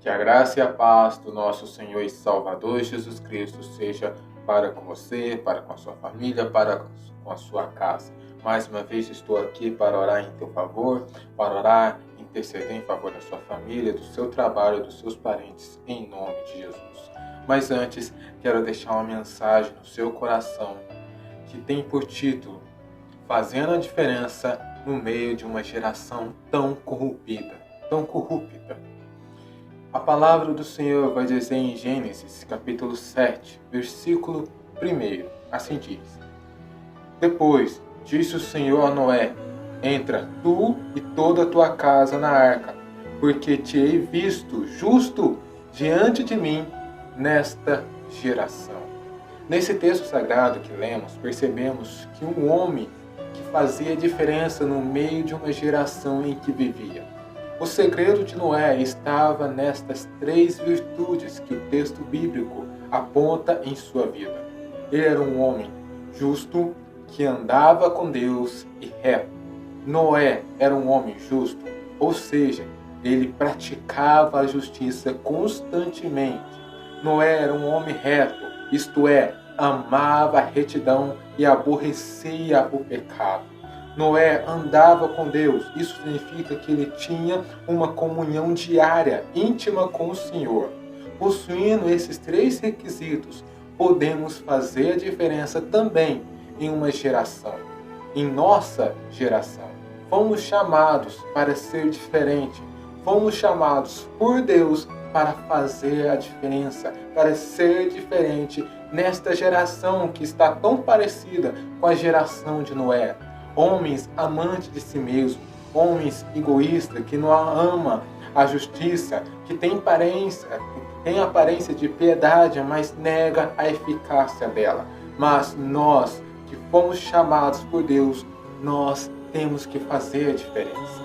Que a graça e a paz do nosso Senhor e Salvador Jesus Cristo seja para com você, para com a sua família, para com a sua casa. Mais uma vez estou aqui para orar em teu favor, para orar, interceder em favor da sua família, do seu trabalho, dos seus parentes, em nome de Jesus. Mas antes, quero deixar uma mensagem no seu coração que tem por título Fazendo a Diferença no Meio de uma Geração Tão Corrompida. A palavra do Senhor vai dizer em Gênesis, capítulo 7, versículo 1, assim diz: Depois disse o Senhor a Noé: Entra tu e toda a tua casa na arca, porque te hei visto justo diante de mim nesta geração. Nesse texto sagrado que lemos, percebemos que um homem que fazia diferença no meio de uma geração em que vivia. O segredo de Noé estava nestas 3 virtudes que o texto bíblico aponta em sua vida. Ele era um homem justo, que andava com Deus e reto. Noé era um homem justo, ou seja, ele praticava a justiça constantemente. Noé era um homem reto, isto é, amava a retidão e aborrecia o pecado. Noé andava com Deus, isso significa que ele tinha uma comunhão diária, íntima com o Senhor. Possuindo esses 3 requisitos, podemos fazer a diferença também em uma geração. Em nossa geração, fomos chamados para ser diferente. Fomos chamados por Deus para fazer a diferença, para ser diferente nesta geração que está tão parecida com a geração de Noé. Homens amantes de si mesmo, homens egoístas que não amam a justiça, que tem aparência de piedade, mas nega a eficácia dela. Mas nós, que fomos chamados por Deus, nós temos que fazer a diferença.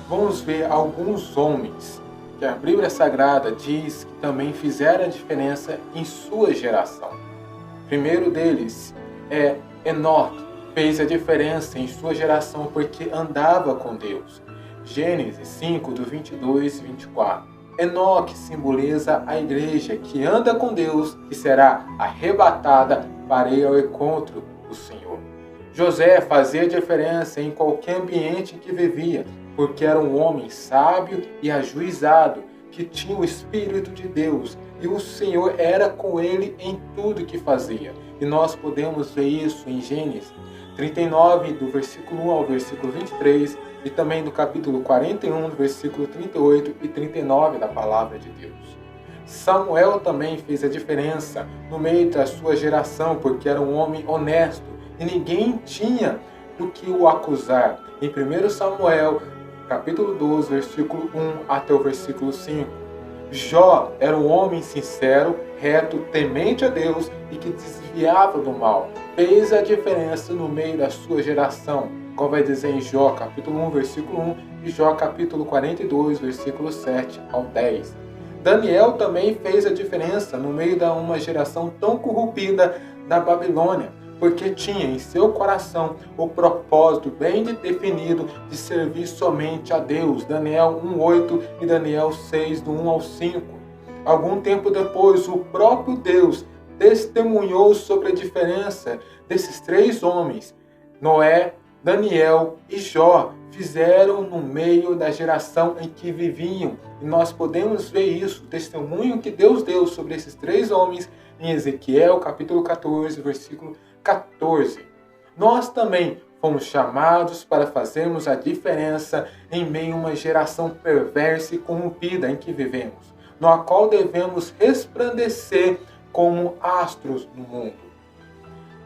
Vamos ver alguns homens que a Bíblia Sagrada diz que também fizeram a diferença em sua geração. O primeiro deles é Enoque. Fez a diferença em sua geração porque andava com Deus. Gênesis 5, do 22 e 24. Enoque simboliza a igreja que anda com Deus e será arrebatada para ir ao encontro do Senhor. José fazia diferença em qualquer ambiente em que vivia, porque era um homem sábio e ajuizado, que tinha o Espírito de Deus, e o Senhor era com ele em tudo que fazia. E nós podemos ver isso em Gênesis 39, do versículo 1 ao versículo 23, e também do capítulo 41, do versículo 38 e 39 da palavra de Deus. Samuel também fez a diferença no meio da sua geração, porque era um homem honesto, e ninguém tinha do que o acusar. Em 1 Samuel, capítulo 12, versículo 1 até o versículo 5. Jó era um homem sincero, reto, temente a Deus e que desviava do mal. Fez a diferença no meio da sua geração, como vai dizer em Jó, capítulo 1, versículo 1 e Jó, capítulo 42, versículo 7 ao 10. Daniel também fez a diferença no meio de uma geração tão corrompida da Babilônia, porque tinha em seu coração o propósito bem definido de servir somente a Deus. Daniel 1:8 e Daniel 6, do 1 ao 5. Algum tempo depois, o próprio Deus testemunhou sobre a diferença desses 3 homens. Noé, Daniel e Jó fizeram no meio da geração em que viviam. E nós podemos ver isso, o testemunho que Deus deu sobre esses 3 homens em Ezequiel, capítulo 14, versículo 14. Nós também fomos chamados para fazermos a diferença em meio a uma geração perversa e corrompida em que vivemos, no qual devemos resplandecer como astros no mundo.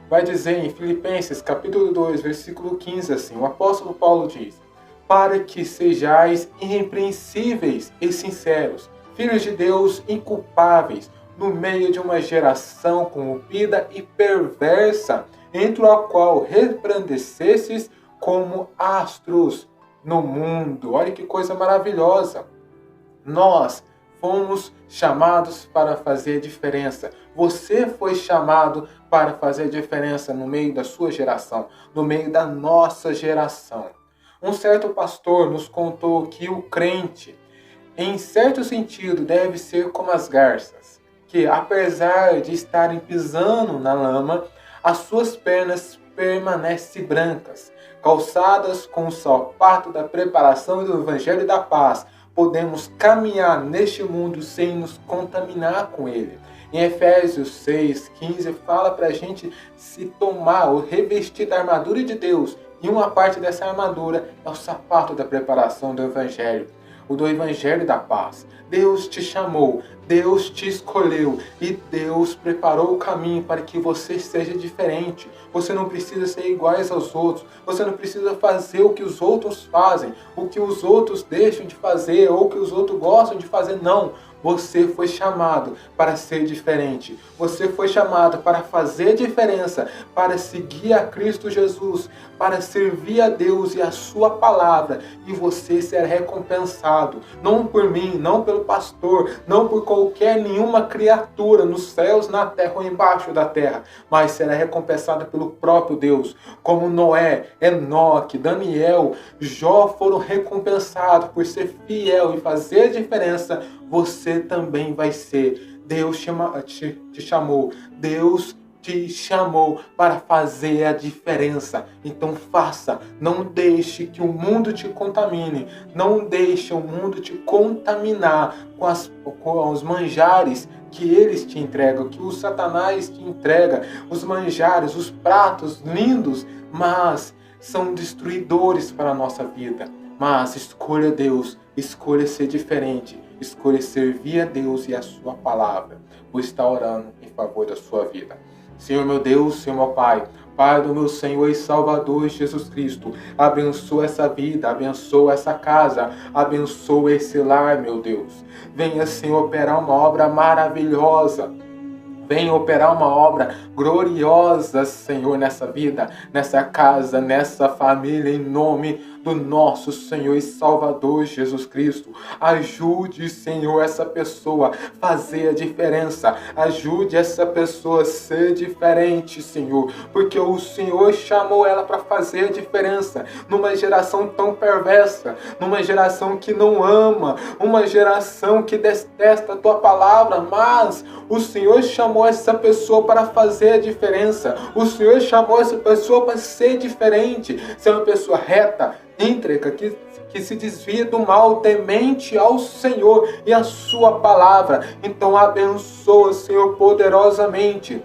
Vai dizer em Filipenses, capítulo 2, versículo 15, assim, o apóstolo Paulo diz: Para que sejais irrepreensíveis e sinceros, filhos de Deus inculpáveis, no meio de uma geração corrompida e perversa, entre a qual resplandecesses como astros no mundo. Olha que coisa maravilhosa! Nós fomos chamados para fazer diferença. Você foi chamado para fazer diferença no meio da sua geração, no meio da nossa geração. Um certo pastor nos contou que o crente, em certo sentido, deve ser como as garças, que, apesar de estarem pisando na lama, as suas pernas permanecem brancas, calçadas com o sapato da preparação do Evangelho da Paz. Podemos caminhar neste mundo sem nos contaminar com ele. Em Efésios 6,15 fala para a gente se tomar ou revestir da armadura de Deus. E uma parte dessa armadura é o sapato da preparação do Evangelho, o do Evangelho da Paz. Deus te chamou, Deus te escolheu e Deus preparou o caminho para que você seja diferente. Você não precisa ser iguais aos outros, você não precisa fazer o que os outros fazem, o que os outros deixam de fazer ou o que os outros gostam de fazer, não. Você foi chamado para ser diferente. Você foi chamado para fazer diferença, para seguir a Cristo Jesus, para servir a Deus e a sua palavra. E você será recompensado, não por mim, não pelo pastor, não por qualquer nenhuma criatura nos céus, na terra ou embaixo da terra, mas será recompensado pelo próprio Deus. Como Noé, Enoque, Daniel, Jó foram recompensados por ser fiel e fazer diferença, você também vai ser. Deus te chamou. Deus te chamou para fazer a diferença. Então faça. Não deixe que o mundo te contamine. Não deixe o mundo te contaminar com os manjares que eles te entregam, que o Satanás te entrega. Os manjares, os pratos lindos, mas são destruidores para a nossa vida. Mas escolha Deus, escolha ser diferente, escolha servir a Deus e a sua palavra. Vou estar orando em favor da sua vida. Senhor meu Deus, Senhor meu Pai, Pai do meu Senhor e Salvador Jesus Cristo, abençoa essa vida, abençoa essa casa, abençoa esse lar, meu Deus. Venha, Senhor, operar uma obra maravilhosa. Venha operar uma obra gloriosa, Senhor, nessa vida, nessa casa, nessa família, em nome do nosso Senhor e Salvador Jesus Cristo. Ajude, Senhor, essa pessoa a fazer a diferença. Ajude essa pessoa a ser diferente, Senhor, porque o Senhor chamou ela para fazer a diferença numa geração tão perversa, numa geração que não ama, uma geração que detesta a Tua palavra, mas o Senhor chamou essa pessoa para fazer a diferença. O Senhor chamou essa pessoa para ser diferente, ser uma pessoa reta, íntegra, que se desvia do mal, temente ao Senhor e a sua palavra. Então abençoa, Senhor, poderosamente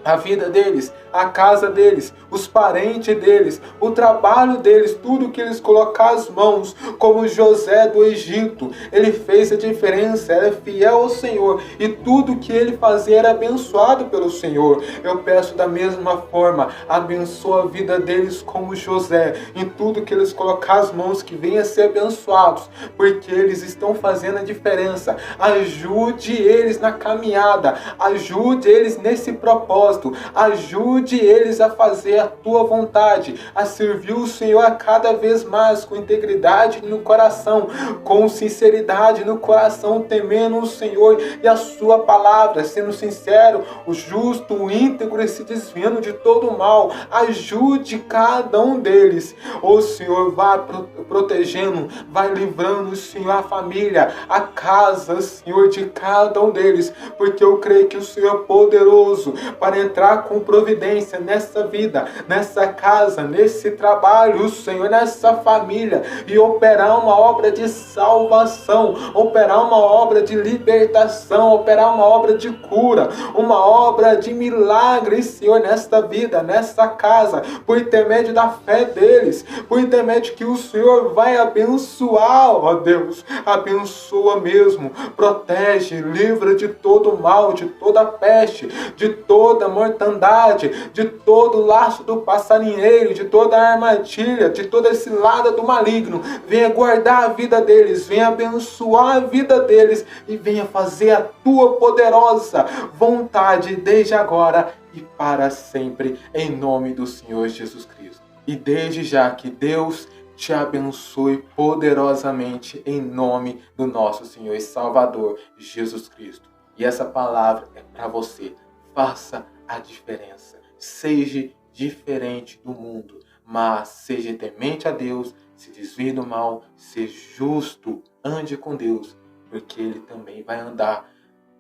a vida deles, a casa deles, os parentes deles, o trabalho deles, tudo que eles colocar as mãos, como José do Egito. Ele fez a diferença, era fiel ao Senhor e tudo que ele fazia era abençoado pelo Senhor. Eu peço da mesma forma, abençoa a vida deles como José, em tudo que eles colocar as mãos, que venha a ser abençoados, porque eles estão fazendo a diferença. Ajude eles na caminhada, ajude eles nesse propósito, ajude eles a fazer a Tua vontade, a servir o Senhor a cada vez mais, com integridade no coração, com sinceridade no coração, temendo o Senhor e a sua palavra, sendo sincero, o justo, o íntegro e se desviando de todo o mal. Ajude cada um deles. O Senhor vai protegendo, vai livrando, Senhor, a família, a casa, Senhor, de cada um deles, porque eu creio que o Senhor é poderoso para entrar com providência nessa vida, nessa casa, nesse trabalho, o Senhor, nessa família, e operar uma obra de salvação, operar uma obra de libertação, operar uma obra de cura, uma obra de milagre, Senhor, nesta vida, nessa casa, por intermédio da fé deles, por intermédio que o Senhor vai abençoar, ó Deus, abençoa mesmo, protege, livra de todo mal, de toda peste, de toda mortandade, de todo laço do passarinheiro, de toda armadilha, de toda cilada do maligno. Venha guardar a vida deles, venha abençoar a vida deles e venha fazer a Tua poderosa vontade desde agora e para sempre, em nome do Senhor Jesus Cristo. E desde já que Deus te abençoe poderosamente em nome do nosso Senhor e Salvador Jesus Cristo. E essa palavra é para você. Faça a diferença. Seja diferente do mundo, mas seja temente a Deus, se desvie do mal, seja justo, ande com Deus porque Ele também vai andar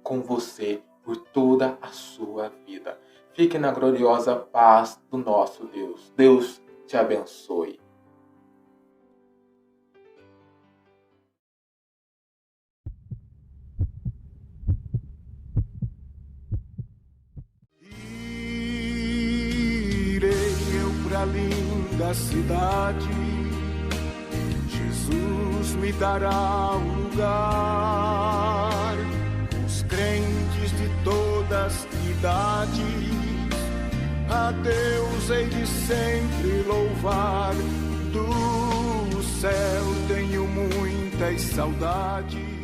com você por toda a sua vida. Fique na gloriosa paz do nosso Deus. Deus te abençoe. Irei eu pra linda cidade, Jesus me dará um lugar. Os crentes de todas idades, a Deus hei de sempre louvar. Do céu tenho muitas saudades.